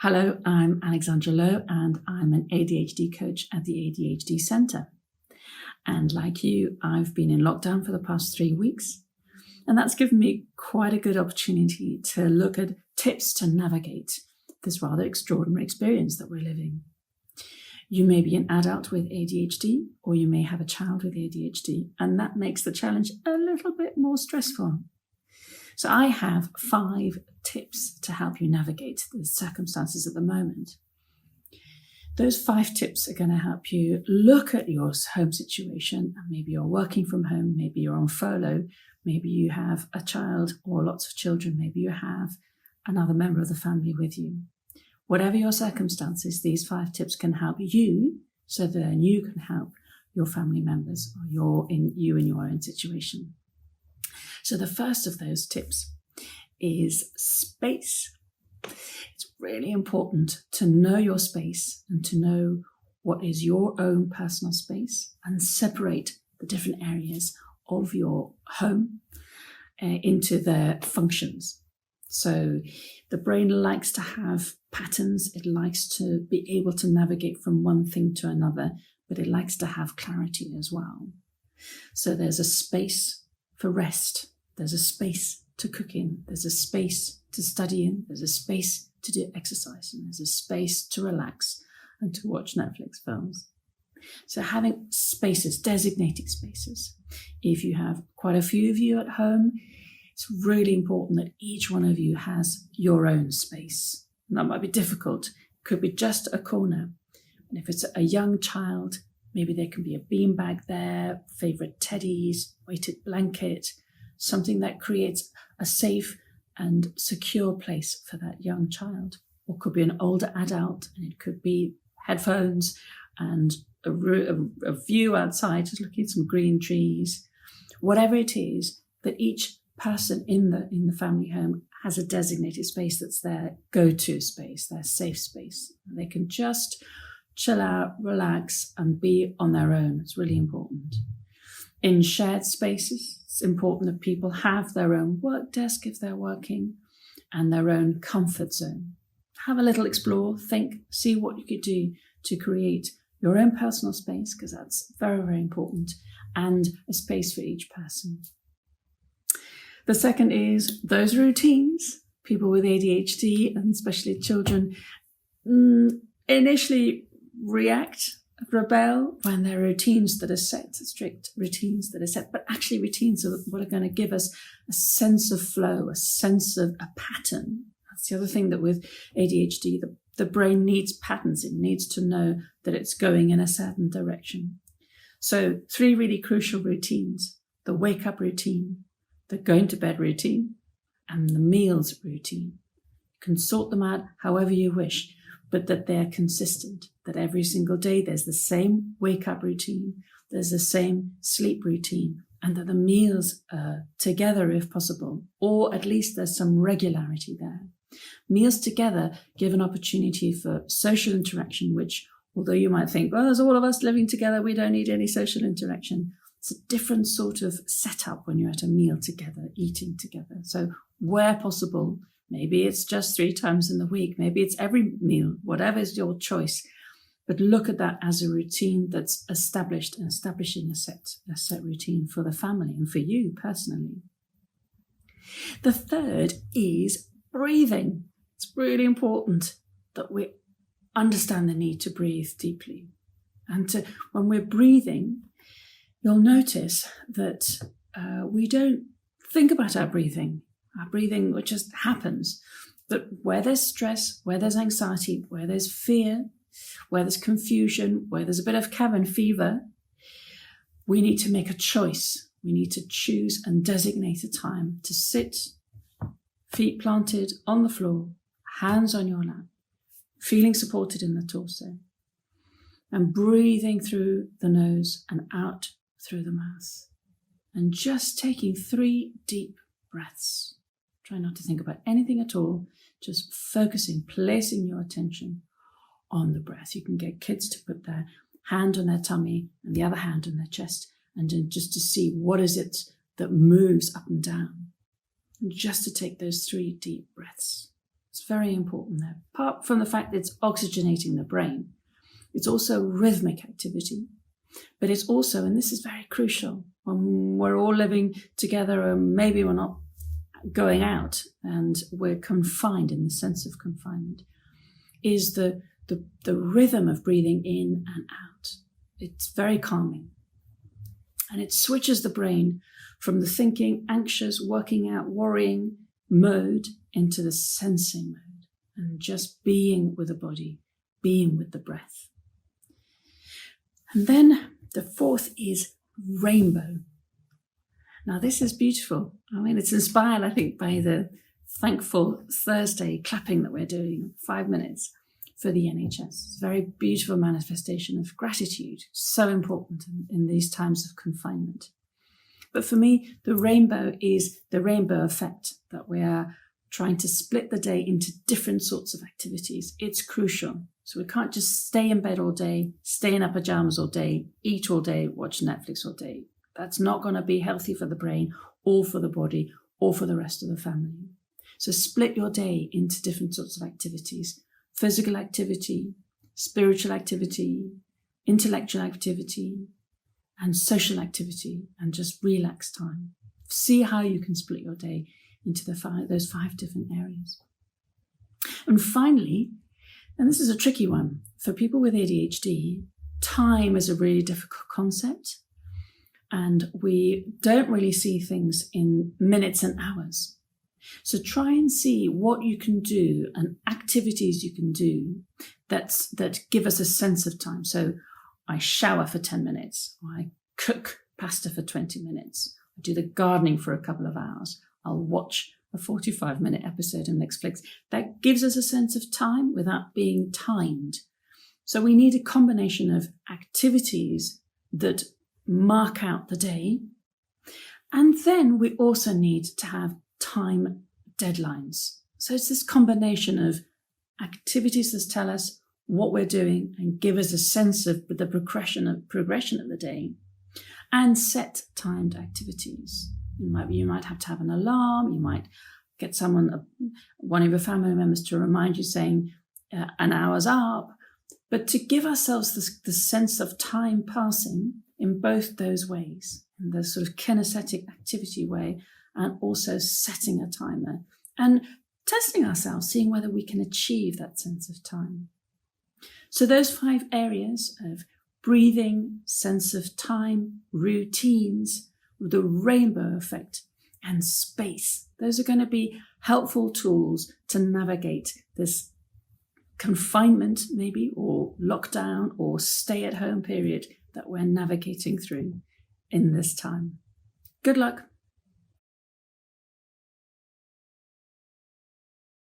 Hello, I'm Alexandra Loewe and I'm an ADHD coach at the ADHD Centre. And like you, I've been in lockdown for the past 3 weeks, and that's given me quite a good opportunity to look at tips to navigate this rather extraordinary experience that we're living. You may be an adult with ADHD, or you may have a child with ADHD, and that makes the challenge a little bit more stressful. So I have 5 tips to help you navigate the circumstances at the moment. Those 5 tips are going to help you look at your home situation. Maybe you're working from home, maybe you're on furlough, maybe you have a child or lots of children, maybe you have another member of the family with you. Whatever your circumstances, these 5 tips can help you so that you can help your family members or you in your own situation. So the first of those tips is space. It's really important to know your space and to know what is your own personal space and separate the different areas of your home into their functions. So the brain likes to have patterns. It likes to be able to navigate from one thing to another, but it likes to have clarity as well. So there's a space for rest. There's a space to cook in. There's a space to study in. There's a space to do exercise. And there's a space to relax and to watch Netflix films. So having spaces, designated spaces. If you have quite a few of you at home, it's really important that each one of you has your own space. And that might be difficult. It could be just a corner. And if it's a young child, maybe there can be a beanbag there, favorite teddies, weighted blanket, something that creates a safe and secure place for that young child. Or it could be an older adult, and it could be headphones and a view outside, just looking at some green trees. Whatever it is, that each person in the family home has a designated space that's their go-to space, their safe space. They can just chill out, relax, and be on their own. It's really important. In shared spaces, it's important that people have their own work desk if they're working and their own comfort zone. Have a little explore, think, see what you could do to create your own personal space, because that's very, very important, and a space for each person. The second is those routines. People with ADHD, and especially children, initially rebel when there are routines that are set, strict routines that are set, but actually routines are what are going to give us a sense of flow, a sense of a pattern. That's the other thing, that with ADHD, the brain needs patterns. It needs to know that it's going in a certain direction. So 3 really crucial routines: the wake up routine, the going to bed routine, and the meals routine. You can sort them out however you wish, but that they're consistent, that every single day there's the same wake-up routine, there's the same sleep routine, and that the meals are together if possible, or at least there's some regularity there. Meals together give an opportunity for social interaction, which, although you might think, well, there's all of us living together, we don't need any social interaction. It's a different sort of setup when you're at a meal together, eating together. So where possible, maybe it's just 3 times in the week. Maybe it's every meal, whatever is your choice. But look at that as a routine that's established, and establishing a set routine for the family and for you personally. The third is breathing. It's really important that we understand the need to breathe deeply. And when we're breathing, you'll notice that we don't think about our breathing. Our breathing just happens. But where there's stress, where there's anxiety, where there's fear, where there's confusion, where there's a bit of cabin fever, we need to make a choice. We need to choose and designate a time to sit, feet planted on the floor, hands on your lap, feeling supported in the torso, and breathing through the nose and out through the mouth. And just taking 3 deep breaths. Try not to think about anything at all, just focusing, placing your attention on the breath. You can get kids to put their hand on their tummy and the other hand on their chest, and then just to see what is it that moves up and down. And just to take those 3 deep breaths. It's very important there. Apart from the fact that it's oxygenating the brain, it's also rhythmic activity. But it's also, and this is very crucial, when we're all living together and maybe we're not going out and we're confined in the sense of confinement, is the rhythm of breathing in and out. It's very calming. And it switches the brain from the thinking, anxious, working out, worrying mode into the sensing mode and just being with the body, being with the breath. And then the fourth is rainbow. Now this is beautiful. I mean, it's inspired, I think, by the Thankful Thursday clapping that we're doing, 5 minutes for the NHS. It's a very beautiful manifestation of gratitude, so important in these times of confinement. But for me, the rainbow is the rainbow effect, that we are trying to split the day into different sorts of activities. It's crucial. So we can't just stay in bed all day, stay in our pajamas all day, eat all day, watch Netflix all day. That's not going to be healthy for the brain or for the body or for the rest of the family. So split your day into different sorts of activities: physical activity, spiritual activity, intellectual activity, and social activity, and just relax time. See how you can split your day into those 5 different areas. And finally, and this is a tricky one, for people with ADHD, time is a really difficult concept, and we don't really see things in minutes and hours. So try and see what you can do and activities you can do that give us a sense of time. So I shower for 10 minutes, or I cook pasta for 20 minutes, I do the gardening for a couple of hours, I'll watch a 45-minute episode on Netflix. That gives us a sense of time without being timed. So we need a combination of activities that mark out the day. And then we also need to have time deadlines. So it's this combination of activities that tell us what we're doing and give us a sense of the progression of the day, and set timed activities. You might have to have an alarm. You might get one of your family members to remind you, saying an hour's up. But to give ourselves the sense of time passing in both those ways, in the sort of kinesthetic activity way, and also setting a timer and testing ourselves, seeing whether we can achieve that sense of time. So those 5 areas of breathing, sense of time, routines, the rainbow effect, and space, those are going to be helpful tools to navigate this confinement maybe, or lockdown, or stay-at-home period that we're navigating through in this time. Good luck.